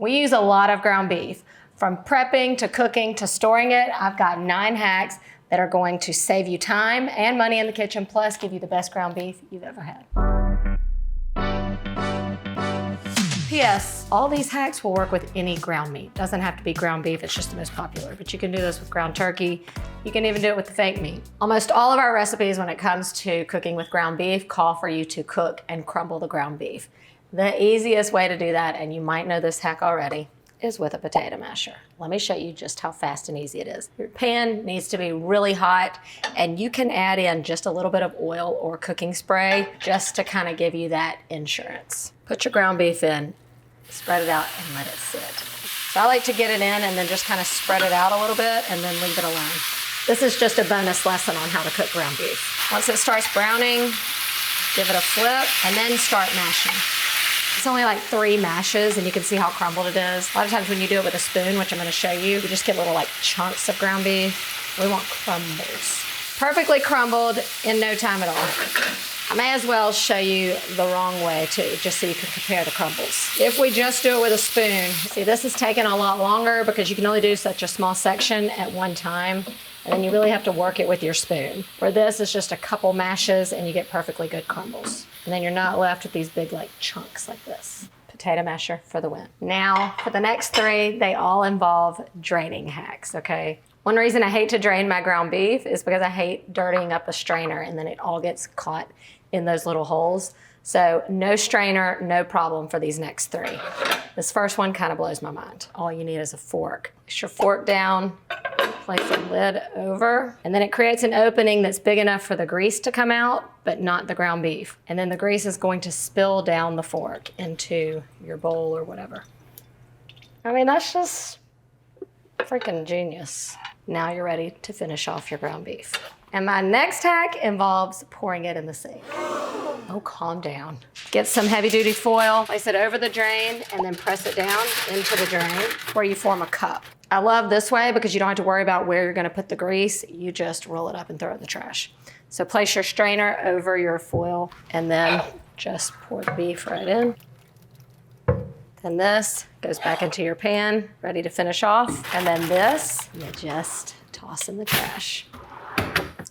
We use a lot of ground beef. From prepping to cooking to storing it, I've got 9 hacks that are going to save you time and money in the kitchen, plus give you the best ground beef you've ever had. P.S. All these hacks will work with any ground meat. Doesn't have to be ground beef, it's just the most popular, but you can do this with ground turkey. You can even do it with the fake meat. Almost all of our recipes when it comes to cooking with ground beef call for you to cook and crumble the ground beef. The easiest way to do that, and you might know this hack already, is with a potato masher. Let me show you just how fast and easy it is. Your pan needs to be really hot, and you can add in just a little bit of oil or cooking spray just to kind of give you that insurance. Put your ground beef in, spread it out, and let it sit. So I like to get it in and then just kind of spread it out a little bit and then leave it alone. This is just a bonus lesson on how to cook ground beef. Once it starts browning, give it a flip and then start mashing. It's only like 3 mashes and you can see how crumbled it is. A lot of times when you do it with a spoon, which I'm gonna show you, you just get little like chunks of ground beef. We want crumbles. Perfectly crumbled in no time at all. I may as well show you the wrong way too, just so you can compare the crumbles. If we just do it with a spoon, see this is taking a lot longer because you can only do such a small section at one time, and then you really have to work it with your spoon. Where this is just a couple mashes and you get perfectly good crumbles. And then you're not left with these big like chunks like this. Potato masher for the win. Now, for the next 3, they all involve draining hacks, okay? One reason I hate to drain my ground beef is because I hate dirtying up a strainer and then it all gets caught in those little holes. So no strainer, no problem for these next 3. This first one kind of blows my mind. All you need is a fork. Place your fork down, place the lid over, and then it creates an opening that's big enough for the grease to come out, but not the ground beef. And then the grease is going to spill down the fork into your bowl or whatever. I mean, that's just freaking genius. Now you're ready to finish off your ground beef. And my next hack involves pouring it in the sink. Oh, calm down. Get some heavy duty foil, place it over the drain, and then press it down into the drain where you form a cup. I love this way because you don't have to worry about where you're gonna put the grease. You just roll it up and throw it in the trash. So place your strainer over your foil and then just pour the beef right in. Then this goes back into your pan, ready to finish off. And then this, you just toss in the trash.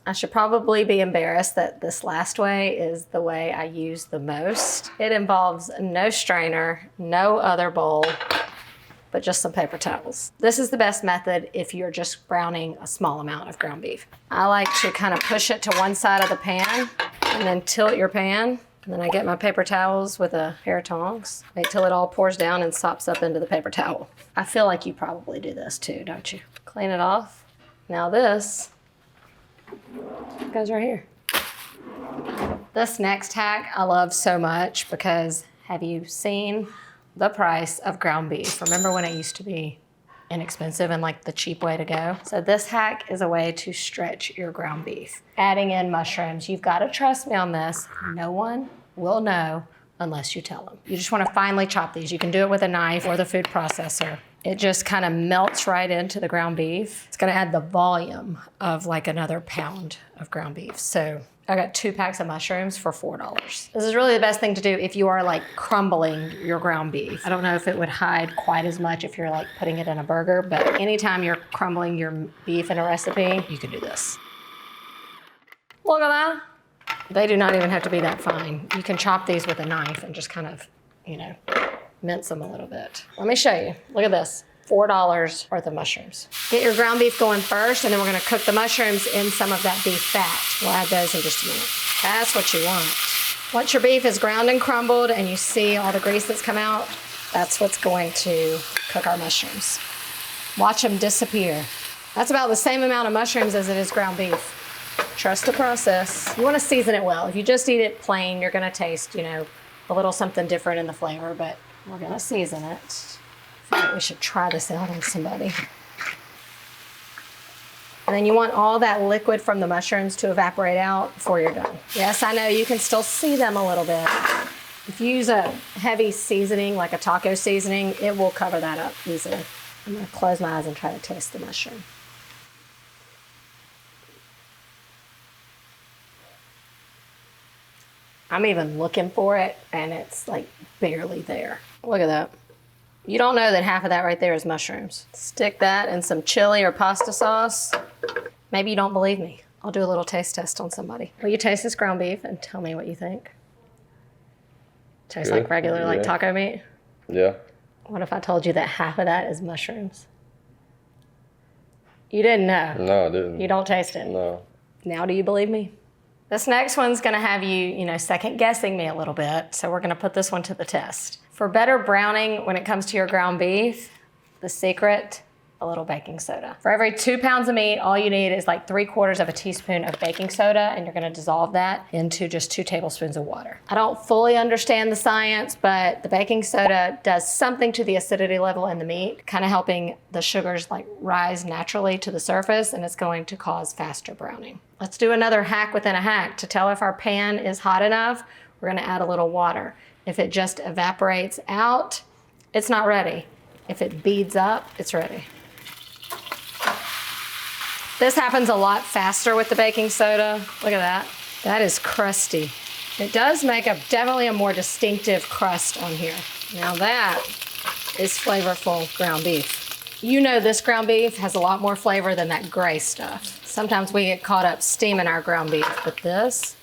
I should probably be embarrassed that this last way is the way I use the most. It involves no strainer, no other bowl, but just some paper towels. This is the best method if you're just browning a small amount of ground beef. I like to kind of push it to one side of the pan and then tilt your pan. And then I get my paper towels with a pair of tongs. Wait till it all pours down and sops up into the paper towel. I feel like you probably do this too, don't you? Clean it off. Now this goes right here. This next hack I love so much because have you seen the price of ground beef? Remember when it used to be inexpensive and like the cheap way to go? So this hack is a way to stretch your ground beef. Adding in mushrooms. You've got to trust me on this. No one will know unless you tell them. You just want to finely chop these. You can do it with a knife or the food processor. It just kind of melts right into the ground beef. It's gonna add the volume of like another pound of ground beef. So I got 2 packs of mushrooms for $4. This is really the best thing to do if you are like crumbling your ground beef. I don't know if it would hide quite as much if you're like putting it in a burger, but anytime you're crumbling your beef in a recipe, you can do this. Look at that. They do not even have to be that fine. You can chop these with a knife and just kind of, you know, mince them a little bit. Let me show you. Look at this. $4 worth of mushrooms. Get your ground beef going first, and then we're gonna cook the mushrooms in some of that beef fat. We'll add those in just a minute. That's what you want. Once your beef is ground and crumbled and you see all the grease that's come out, that's what's going to cook our mushrooms. Watch them disappear. That's about the same amount of mushrooms as it is ground beef. Trust the process. You wanna season it well. If you just eat it plain, you're gonna taste, you know, a little something different in the flavor, but we're gonna season it. I feel like we should try this out on somebody. And then you want all that liquid from the mushrooms to evaporate out before you're done. Yes, I know you can still see them a little bit. If you use a heavy seasoning, like a taco seasoning, it will cover that up easily. I'm gonna close my eyes and try to taste the mushroom. I'm even looking for it and it's like barely there. Look at that. You don't know that half of that right there is mushrooms. Stick that in some chili or pasta sauce. Maybe you don't believe me. I'll do a little taste test on somebody. Will you taste this ground beef and tell me what you think? Tastes like regular, like taco meat? Yeah. What if I told you that half of that is mushrooms? You didn't know? No, I didn't. You don't taste it? No. Now do you believe me? This next one's gonna have you, second guessing me a little bit, so we're gonna put this one to the test. For better browning when it comes to your ground beef, the secret, a little baking soda. For every 2 pounds of meat, all you need is like 3/4 of a teaspoon of baking soda, and you're gonna dissolve that into just 2 tablespoons of water. I don't fully understand the science, but the baking soda does something to the acidity level in the meat, kind of helping the sugars like rise naturally to the surface, and it's going to cause faster browning. Let's do another hack within a hack. To tell if our pan is hot enough, we're gonna add a little water. If it just evaporates out, it's not ready. If it beads up, it's ready. This happens a lot faster with the baking soda. Look at that. That is crusty. It does make definitely a more distinctive crust on here. Now that is flavorful ground beef. You know this ground beef has a lot more flavor than that gray stuff. Sometimes we get caught up steaming our ground beef, but this,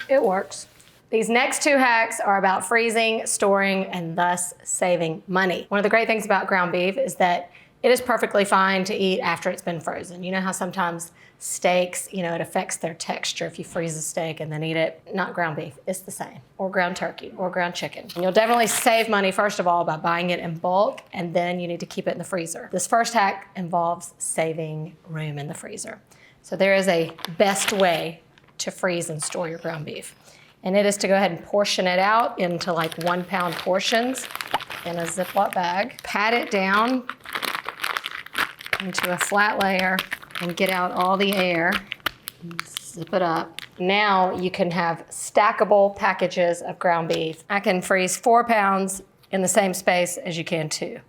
it works. These next 2 hacks are about freezing, storing, and thus saving money. One of the great things about ground beef is that it is perfectly fine to eat after it's been frozen. You know how sometimes steaks, it affects their texture if you freeze a steak and then eat it? Not ground beef, it's the same. Or ground turkey, or ground chicken. And you'll definitely save money, first of all, by buying it in bulk, and then you need to keep it in the freezer. This first hack involves saving room in the freezer. So there is a best way to freeze and store your ground beef. And it is to go ahead and portion it out into like 1 pound portions in a Ziploc bag. Pat it down into a flat layer and get out all the air. Zip it up. Now you can have stackable packages of ground beef. I can freeze 4 pounds in the same space as you can 2.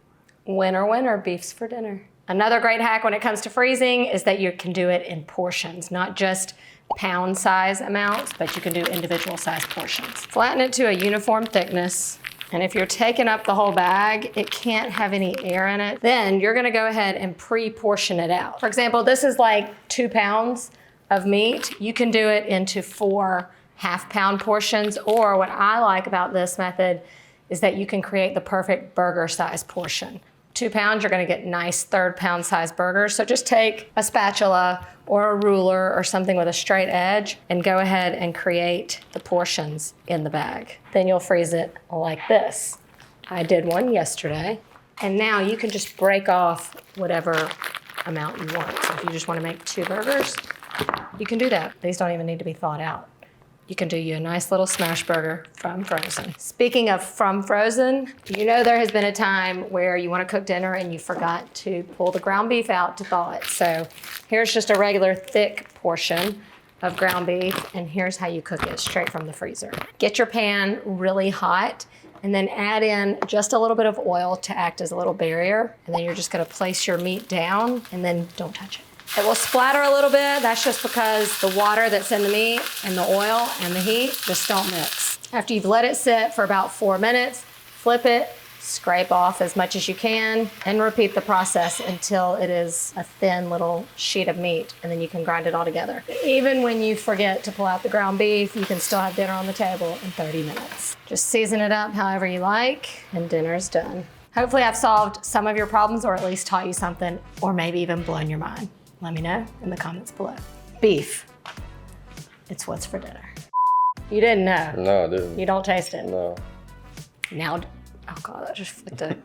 Winner, winner, beef's for dinner. Another great hack when it comes to freezing is that you can do it in portions, not just pound size amounts, but you can do individual size portions. Flatten it to a uniform thickness, and if you're taking up the whole bag, it can't have any air in it. Then you're gonna go ahead and pre-portion it out. For example, this is like 2 pounds of meat. You can do it into 4 half-pound portions, or what I like about this method is that you can create the perfect burger size portion. 2 pounds, you're gonna get nice 1/3 pound size burgers. So just take a spatula or a ruler or something with a straight edge and go ahead and create the portions in the bag. Then you'll freeze it like this. I did one yesterday. And now you can just break off whatever amount you want. So if you just wanna make 2 burgers, you can do that. These don't even need to be thawed out. You can do you a nice little smash burger from frozen. Speaking of from frozen, there has been a time where you want to cook dinner and you forgot to pull the ground beef out to thaw it. So here's just a regular thick portion of ground beef, and here's how you cook it straight from the freezer. Get your pan really hot and then add in just a little bit of oil to act as a little barrier. And then you're just gonna place your meat down and then don't touch it. It will splatter a little bit. That's just because the water that's in the meat and the oil and the heat just don't mix. After you've let it sit for about 4 minutes, flip it, scrape off as much as you can, and repeat the process until it is a thin little sheet of meat, and then you can grind it all together. Even when you forget to pull out the ground beef, you can still have dinner on the table in 30 minutes. Just season it up however you like, and dinner's done. Hopefully I've solved some of your problems, or at least taught you something, or maybe even blown your mind. Let me know in the comments below. Beef, it's what's for dinner. You didn't know? No, I didn't. You don't taste it? No. Now, oh God, that just flicked a